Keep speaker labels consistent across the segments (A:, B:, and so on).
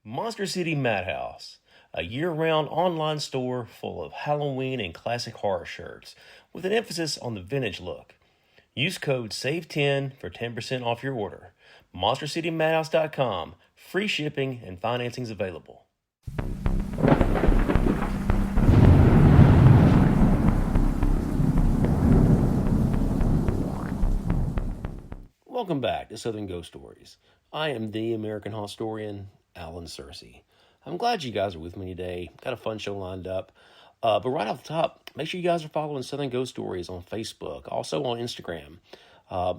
A: Monster City Madhouse, a year-round online store full of Halloween and classic horror shirts, with an emphasis on the vintage look. Use code SAVE10 for 10% off your order. MonsterCityMadhouse.com. Free shipping and financing's available. Welcome back to Southern Ghost Stories. I am the American historian, Alan Searcy. I'm glad you guys are with me today. Got a fun show lined up. But right off the top, make sure you guys are following Southern Ghost Stories on Facebook, also on Instagram.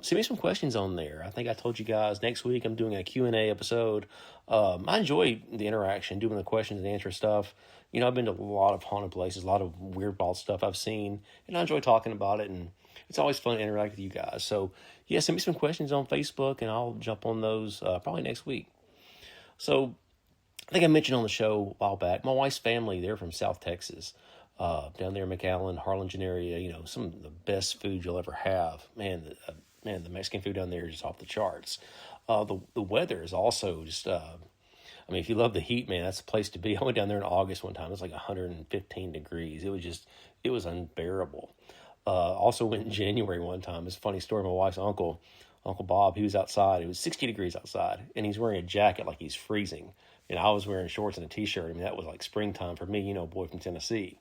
A: Send me some questions on there. I think I told you guys next week I'm doing a Q&A episode. I enjoy the interaction, doing the questions and answer stuff. You know, I've been to a lot of haunted places, a lot of weird, wild stuff I've seen, and I enjoy talking about it, and it's always fun to interact with you guys. So, yeah, send me some questions on Facebook, and I'll jump on those probably next week. So, I think I mentioned on the show a while back, my wife's family, they're from South Texas, down there in McAllen, Harlingen area. You know, some of the best food you'll ever have. Man, the Mexican food down there is just off the charts. The weather is also just, I mean, if you love the heat, man, that's the place to be. I went down there in August one time. It was like 115 degrees. It was unbearable. Also went in January one time. It's a funny story. My wife's Uncle Bob, he was outside. It was 60 degrees outside, and he's wearing a jacket like he's freezing. And I was wearing shorts and a T-shirt. I mean, that was like springtime for me, you know, boy from Tennessee.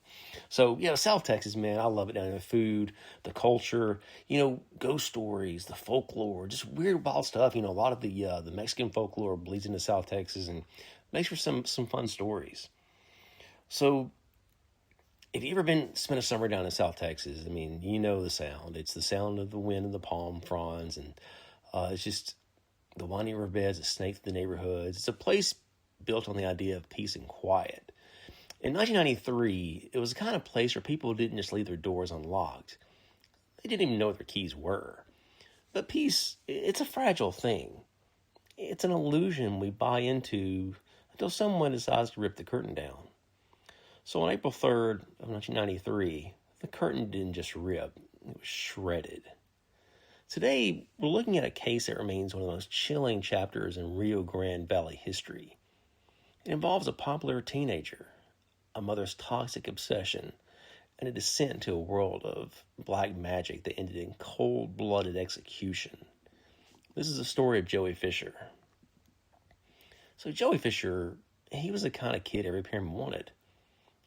A: So, yeah, South Texas, man, I love it down there. The food, the culture, you know, ghost stories, the folklore, just weird, wild stuff. You know, a lot of the Mexican folklore bleeds into South Texas and makes for some fun stories. So, if you ever spent a summer down in South Texas, I mean, you know the sound. It's the sound of the wind and the palm fronds, and it's just the winding riverbeds, the snakes in the neighborhoods. It's a place built on the idea of peace and quiet. In 1993, it was the kind of place where people didn't just leave their doors unlocked. They didn't even know what their keys were. But peace, it's a fragile thing. It's an illusion we buy into until someone decides to rip the curtain down. So on April 3rd of 1993, the curtain didn't just rip, it was shredded. Today, we're looking at a case that remains one of the most chilling chapters in Rio Grande Valley history. It involves a popular teenager, a mother's toxic obsession, and a descent into a world of black magic that ended in cold-blooded execution. This is the story of Joey Fischer. So Joey Fischer, he was the kind of kid every parent wanted.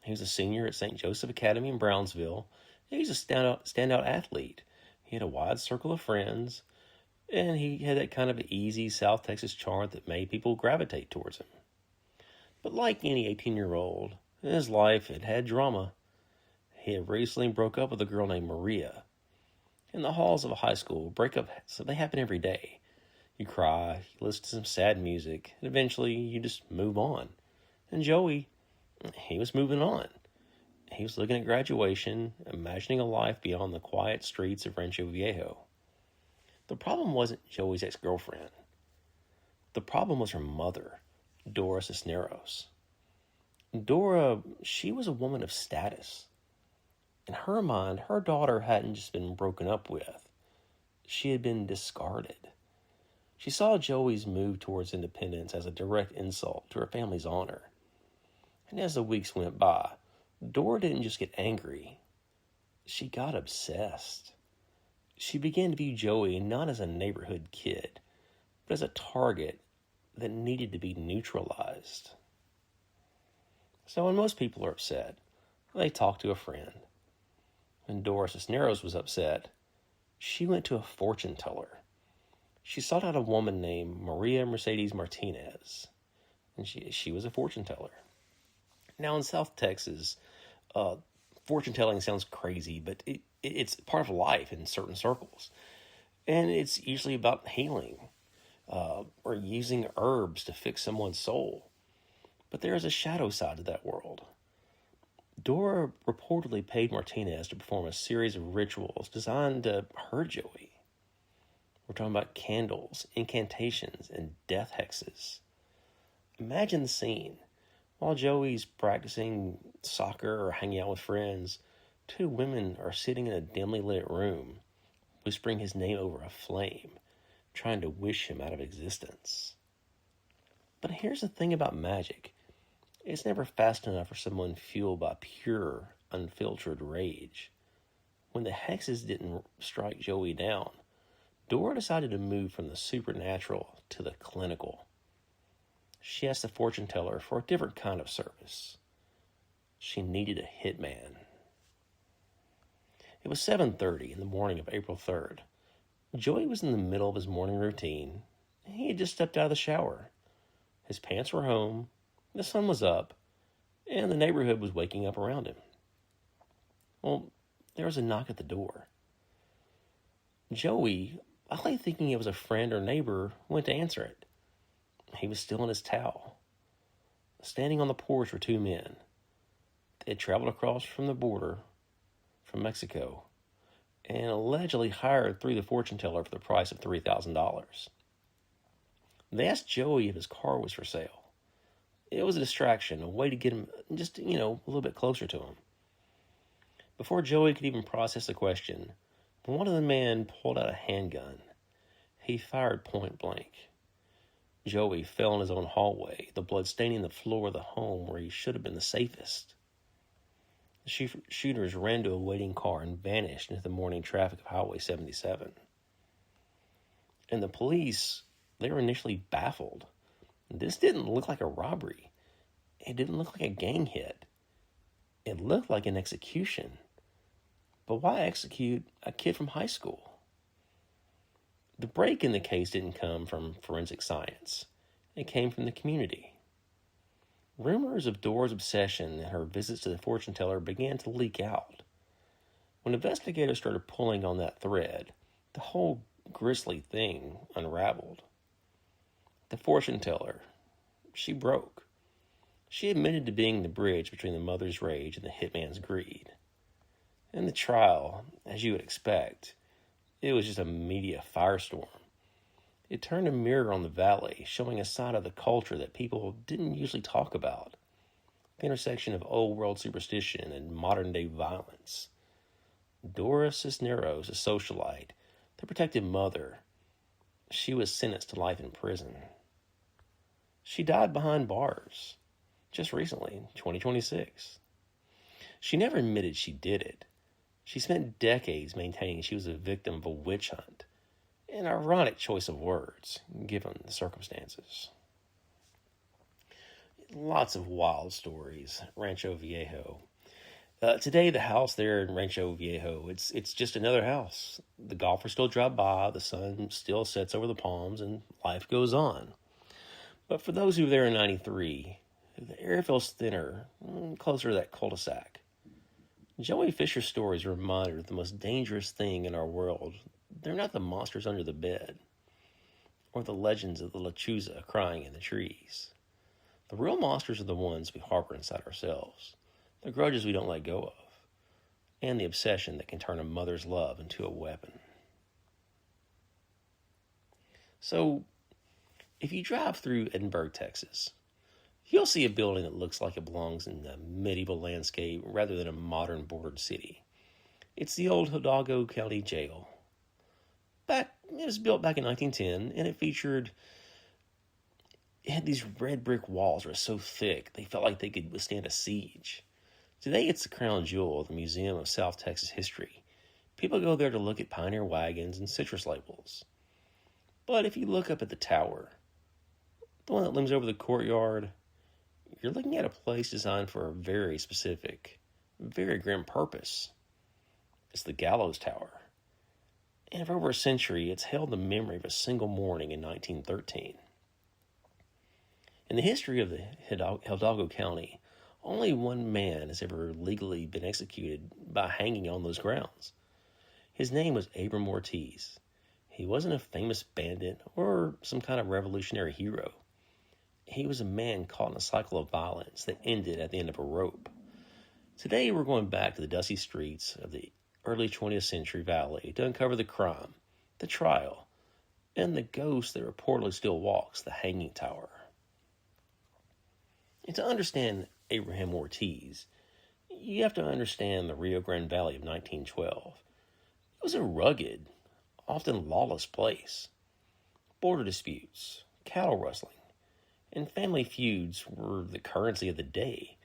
A: He was a senior at St. Joseph Academy in Brownsville. He was a standout athlete. He had a wide circle of friends, and he had that kind of easy South Texas charm that made people gravitate towards him. But like any 18-year-old, his life had drama. He had recently broke up with a girl named Maria. In the halls of a high school, breakups, they happen every day. You cry, you listen to some sad music, and eventually you just move on. And Joey, he was moving on. He was looking at graduation, imagining a life beyond the quiet streets of Rancho Viejo. The problem wasn't Joey's ex-girlfriend. The problem was her mother, Dora Cisneros. Dora, she was a woman of status. In her mind, her daughter hadn't just been broken up with. She had been discarded. She saw Joey's move towards independence as a direct insult to her family's honor. And as the weeks went by, Dora didn't just get angry. She got obsessed. She began to view Joey not as a neighborhood kid, but as a target that needed to be neutralized. So when most people are upset, they talk to a friend. When Dora Cisneros was upset, she went to a fortune teller. She sought out a woman named Maria Mercedes Martinez, and she was a fortune teller. Now in South Texas, fortune telling sounds crazy, but it's part of life in certain circles. And it's usually about healing, or using herbs to fix someone's soul. But there is a shadow side to that world. Dora reportedly paid Martinez to perform a series of rituals designed to hurt Joey. We're talking about candles, incantations, and death hexes. Imagine the scene. While Joey's practicing soccer or hanging out with friends, two women are sitting in a dimly lit room, whispering his name over a flame, trying to wish him out of existence. But here's the thing about magic. It's never fast enough for someone fueled by pure, unfiltered rage. When the hexes didn't strike Joey down, Dora decided to move from the supernatural to the clinical. She asked the fortune teller for a different kind of service. She needed a hitman. It was 7:30 in the morning of April 3rd. Joey was in the middle of his morning routine. He had just stepped out of the shower. His pants were home, the sun was up, and the neighborhood was waking up around him. Well, there was a knock at the door. Joey, likely thinking it was a friend or neighbor, went to answer it. He was still in his towel. Standing on the porch were two men. They had traveled across from the border from Mexico and allegedly hired through the fortune teller for the price of $3,000. They asked Joey if his car was for sale. It was a distraction, a way to get him just, a little bit closer to him. Before Joey could even process the question, one of the men pulled out a handgun. He fired point blank. Joey fell in his own hallway, the blood staining the floor of the home where he should have been the safest. The shooters ran to a waiting car and vanished into the morning traffic of Highway 77. And the police, they were initially baffled. This didn't look like a robbery. It didn't look like a gang hit. It looked like an execution. But why execute a kid from high school? The break in the case didn't come from forensic science. It came from the community. Rumors of Dora's obsession and her visits to the fortune teller began to leak out. When investigators started pulling on that thread, the whole grisly thing unraveled. The fortune teller, she broke. She admitted to being the bridge between the mother's rage and the hitman's greed. In the trial, as you would expect, it was just a media firestorm. It turned a mirror on the valley, showing a side of the culture that people didn't usually talk about. The intersection of old world superstition and modern day violence. Dora Cisneros, a socialite, the protected mother, she was sentenced to life in prison. She died behind bars, just recently, 2026. She never admitted she did it. She spent decades maintaining she was a victim of a witch hunt. An ironic choice of words, given the circumstances. Lots of wild stories. Rancho Viejo. Today, the house there in Rancho Viejo, it's just another house. The golfers still drive by, the sun still sets over the palms, and life goes on. But for those who were there in 93, the air feels thinner, closer to that cul-de-sac. Joey Fischer's stories remind of the most dangerous thing in our world. They're not the monsters under the bed, or the legends of the Lechuza crying in the trees. The real monsters are the ones we harbor inside ourselves, the grudges we don't let go of, and the obsession that can turn a mother's love into a weapon. So, if you drive through Edinburgh, Texas, you'll see a building that looks like it belongs in a medieval landscape rather than a modern bordered city. It's the Old Hidalgo County Jail. It was built back in 1910, and it had these red brick walls that were so thick they felt like they could withstand a siege. Today it's the crown jewel of the Museum of South Texas History. People go there to look at pioneer wagons and citrus labels. But if you look up at the tower, the one that looms over the courtyard, you're looking at a place designed for a very specific, very grim purpose. It's the Gallows Tower. And for over a century, it's held the memory of a single morning in 1913. In the history of the Hidalgo County, only one man has ever legally been executed by hanging on those grounds. His name was Abram Ortiz. He wasn't a famous bandit or some kind of revolutionary hero. He was a man caught in a cycle of violence that ended at the end of a rope. Today, we're going back to the dusty streets of the early 20th century valley to uncover the crime, the trial, and the ghost that reportedly still walks the hanging tower. And to understand Abram Ortiz, you have to understand the Rio Grande Valley of 1912. It was a rugged, often lawless place. Border disputes, cattle rustling, and family feuds were the currency of the day.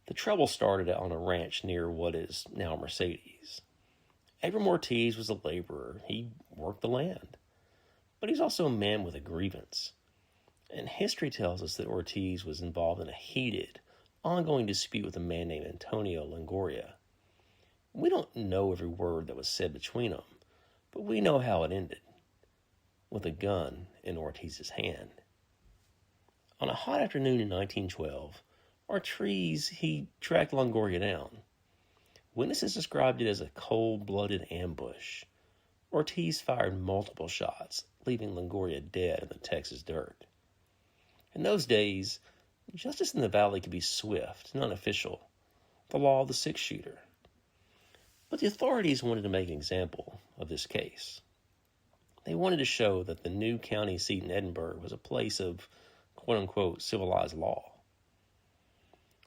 A: The trouble started out on a ranch near what is now Mercedes. Abram Ortiz was a laborer. He worked the land. But he's also a man with a grievance. And history tells us that Ortiz was involved in a heated, ongoing dispute with a man named Antonio Longoria. We don't know every word that was said between them, but we know how it ended, with a gun in Ortiz's hand. On a hot afternoon in 1912, Ortiz, he tracked Longoria down. Witnesses described it as a cold-blooded ambush. Ortiz fired multiple shots, leaving Longoria dead in the Texas dirt. In those days, justice in the valley could be swift and unofficial, the law of the six-shooter. But the authorities wanted to make an example of this case. They wanted to show that the new county seat in Edinburgh was a place of quote-unquote civilized law.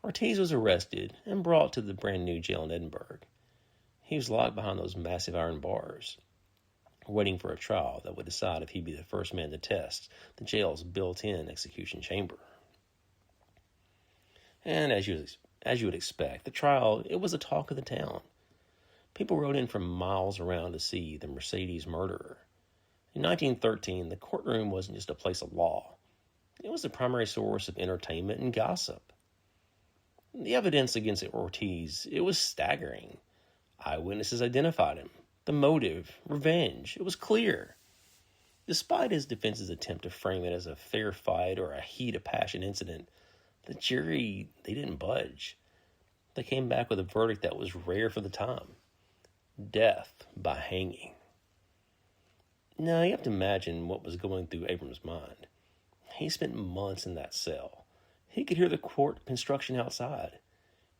A: Ortiz was arrested and brought to the brand new jail in Edinburgh. He was locked behind those massive iron bars, waiting for a trial that would decide if he'd be the first man to test the jail's built-in execution chamber. And as you would expect, the trial, it was the talk of the town. People rode in from miles around to see the Mercedes murderer. In 1913, the courtroom wasn't just a place of law. It was the primary source of entertainment and gossip. The evidence against Ortiz, it was staggering. Eyewitnesses identified him. The motive, revenge, it was clear. Despite his defense's attempt to frame it as a fair fight or a heat of passion incident, the jury, they didn't budge. They came back with a verdict that was rare for the time. Death by hanging. Now, you have to imagine what was going through Abram's mind. He spent months in that cell. He could hear the court construction outside.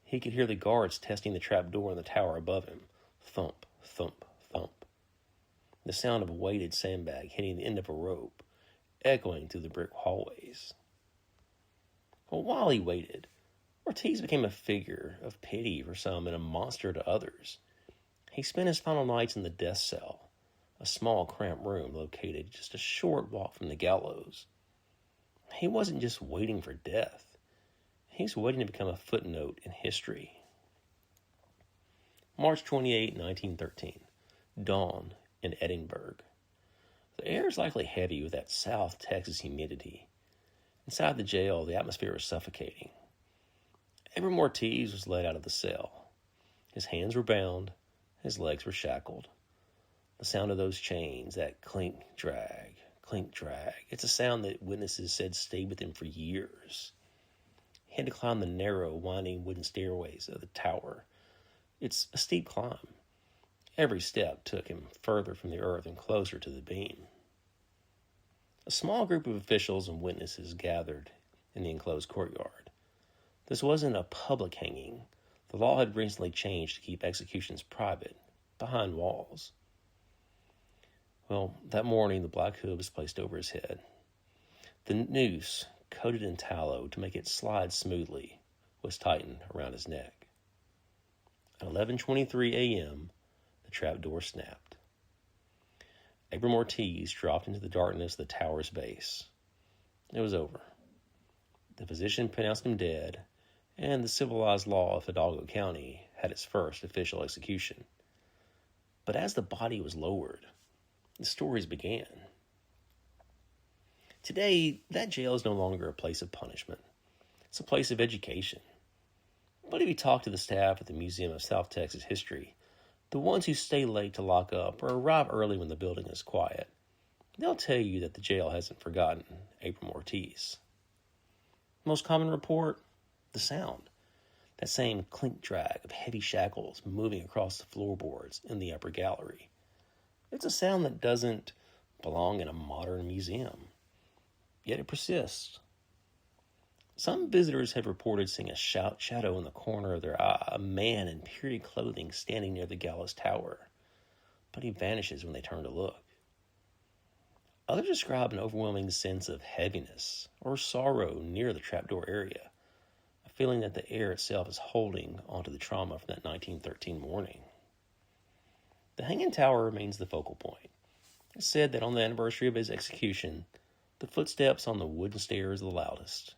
A: He could hear the guards testing the trap door in the tower above him. Thump, thump, thump. The sound of a weighted sandbag hitting the end of a rope, echoing through the brick hallways. Well, while he waited, Ortiz became a figure of pity for some and a monster to others. He spent his final nights in the death cell, a small cramped room located just a short walk from the gallows. He wasn't just waiting for death. He's waiting to become a footnote in history. March 28, 1913. Dawn in Edinburgh. The air is likely heavy with that South Texas humidity. Inside the jail, the atmosphere was suffocating. Abram Ortiz was led out of the cell. His hands were bound. His legs were shackled. The sound of those chains, that clink-drag, clink-drag, it's a sound that witnesses said stayed with him for years. He had to climb the narrow, winding wooden stairways of the tower. It's a steep climb. Every step took him further from the earth and closer to the beam. A small group of officials and witnesses gathered in the enclosed courtyard. This wasn't a public hanging. The law had recently changed to keep executions private, behind walls. Well, that morning the black hood was placed over his head. The noose, coated in tallow to make it slide smoothly, was tightened around his neck. At 11:23 a.m., the trap door snapped. Abram Ortiz dropped into the darkness of the tower's base. It was over. The physician pronounced him dead, and the civilized law of Hidalgo County had its first official execution. But as the body was lowered, the stories began. Today, that jail is no longer a place of punishment. It's a place of education. But if you talk to the staff at the Museum of South Texas History, the ones who stay late to lock up or arrive early when the building is quiet, they'll tell you that the jail hasn't forgotten Abram Ortiz. Most common report, the sound. That same clink-drag of heavy shackles moving across the floorboards in the upper gallery. It's a sound that doesn't belong in a modern museum, yet it persists. Some visitors have reported seeing a shadow in the corner of their eye, a man in period clothing standing near the gallows tower, but he vanishes when they turn to look. Others describe an overwhelming sense of heaviness or sorrow near the trapdoor area, a feeling that the air itself is holding onto the trauma from that 1913 morning. The hanging tower remains the focal point. It's said that on the anniversary of his execution, The footsteps on the wooden stairs are the loudest.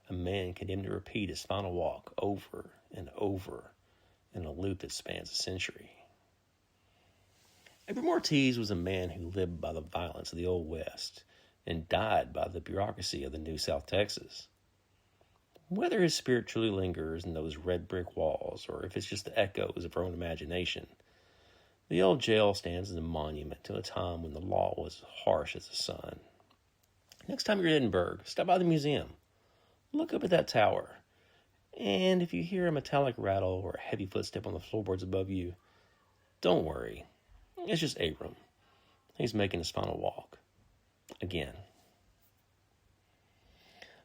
A: A man condemned to repeat his final walk over and over in a loop that spans a century. Abram Ortiz was a man who lived by the violence of the Old West and died by the bureaucracy of the New South Texas. Whether his spirit truly lingers in those red brick walls or if it's just the echoes of our own imagination, the old jail stands as a monument to a time when the law was harsh as the sun. Next time you're in Edinburgh, stop by the museum. Look up at that tower. And if you hear a metallic rattle or a heavy footstep on the floorboards above you, don't worry. It's just Abram. He's making his final walk. Again.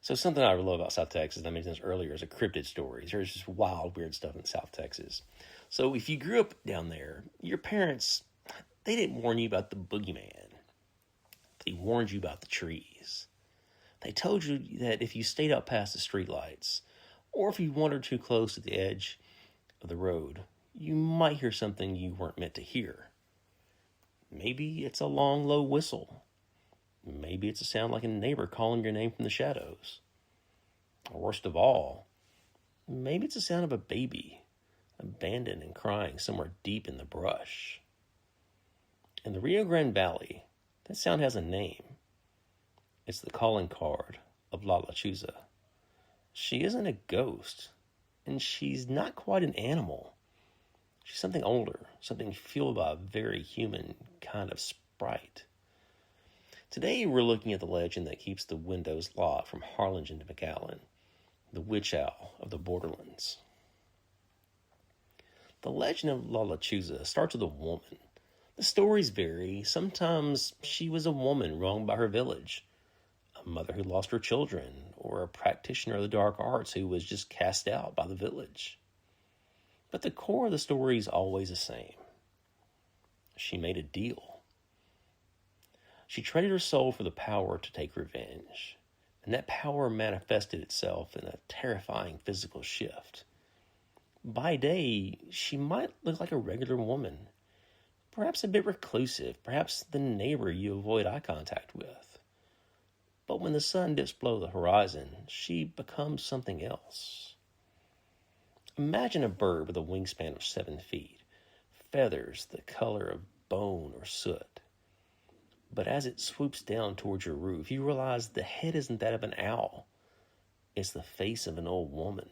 A: So something I really love about South Texas, and I mentioned this earlier, is cryptid stories. There's just wild, weird stuff in South Texas. So if you grew up down there, your parents, they didn't warn you about the boogeyman. They warned you about the trees. They told you that if you stayed out past the streetlights, or if you wandered too close to the edge of the road, you might hear something you weren't meant to hear. Maybe it's a long, low whistle. Maybe it's a sound like a neighbor calling your name from the shadows. Or worst of all, maybe it's the sound of a baby, abandoned and crying somewhere deep in the brush. In the Rio Grande Valley, that sound has a name. It's the calling card of Lechuza. She isn't a ghost, and she's not quite an animal. She's something older, something fueled by a very human kind of sprite. Today we're looking at the legend that keeps the windows locked from Harlingen to McAllen, the witch owl of the borderlands. The legend of Lechuza starts with a woman. The stories vary. Sometimes she was a woman wronged by her village, a mother who lost her children, or a practitioner of the dark arts who was just cast out by the village. But the core of the story is always the same. She made a deal. She traded her soul for the power to take revenge, and that power manifested itself in a terrifying physical shift. By day, she might look like a regular woman, perhaps a bit reclusive, perhaps the neighbor you avoid eye contact with. But when the sun dips below the horizon, she becomes something else. Imagine a bird with a wingspan of 7 feet, feathers the color of bone or soot. But as it swoops down towards your roof, you realize the head isn't that of an owl. It's the face of an old woman.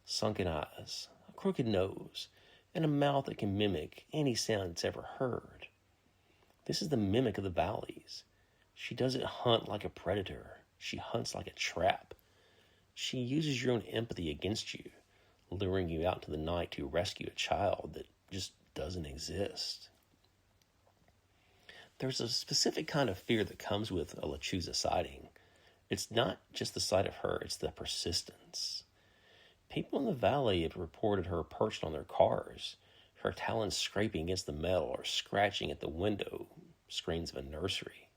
A: Sunken eyes, a crooked nose, and a mouth that can mimic any sound it's ever heard. This is the mimic of the valleys. She doesn't hunt like a predator. She hunts like a trap. She uses your own empathy against you, luring you out into the night to rescue a child that just doesn't exist. There's a specific kind of fear that comes with a Lechuza sighting. It's not just the sight of her, it's the persistence. People in the valley have reported her perched on their cars, her talons scraping against the metal or scratching at the window screens of a nursery.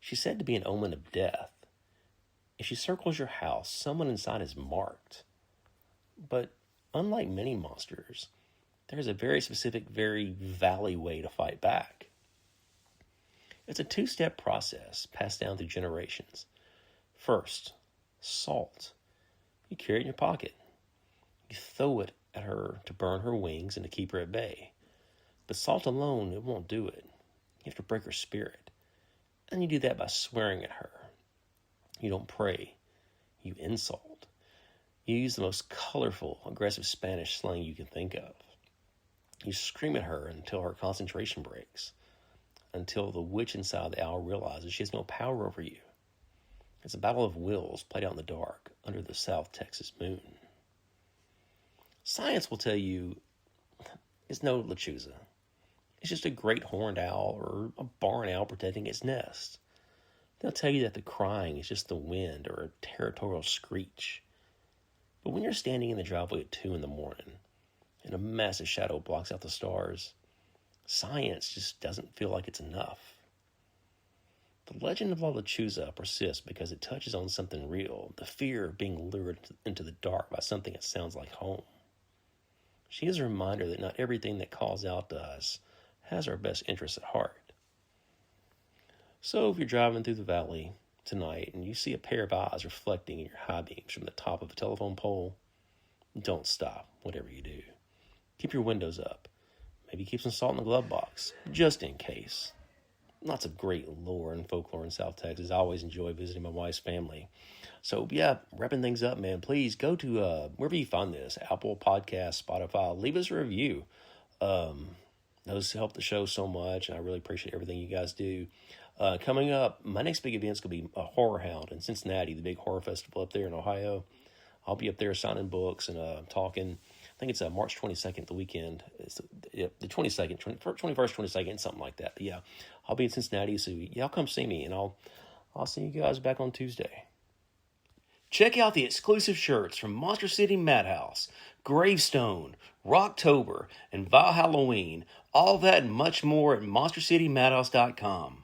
A: She's said to be an omen of death. If she circles your house, someone inside is marked. But unlike many monsters, there's a very specific, very valley way to fight back. It's a 2-step process passed down through generations. First, salt. You carry it in your pocket. You throw it at her to burn her wings and to keep her at bay. But salt alone, it won't do it. You have to break her spirit. And you do that by swearing at her. You don't pray. You insult. You use the most colorful, aggressive Spanish slang you can think of. You scream at her until her concentration breaks. Until the witch inside the owl realizes she has no power over you. It's a battle of wills played out in the dark under the South Texas moon. Science will tell you it's no Lechuza. It's just a great horned owl or a barn owl protecting its nest. They'll tell you that the crying is just the wind or a territorial screech. But when you're standing in the driveway at 2 a.m. and a massive shadow blocks out the stars, science just doesn't feel like it's enough. The legend of Lechuza persists because it touches on something real, the fear of being lured into the dark by something that sounds like home. She is a reminder that not everything that calls out to us has our best interests at heart. So if you're driving through the valley tonight and you see a pair of eyes reflecting in your high beams from the top of a telephone pole, don't stop, whatever you do. Keep your windows up. Maybe keep some salt in the glove box, just in case. Lots of great lore and folklore in South Texas. I always enjoy visiting my wife's family. So, yeah, wrapping things up, man. Please go to wherever you find this, Apple Podcasts, Spotify. Leave us a review. Those help the show so much, and I really appreciate everything you guys do. Coming up, my next big event's going to be a Horror Hound in Cincinnati, the big horror festival up there in Ohio. I'll be up there signing books and talking. I think it's March 22nd, the weekend. It's the 22nd, 21st, 22nd, something like that. But yeah, I'll be in Cincinnati, so y'all come see me, and I'll see you guys back on Tuesday. Check out the exclusive shirts from Monster City Madhouse, Gravestone, Rocktober, and Val Halloween. All that and much more at monstercitymadhouse.com.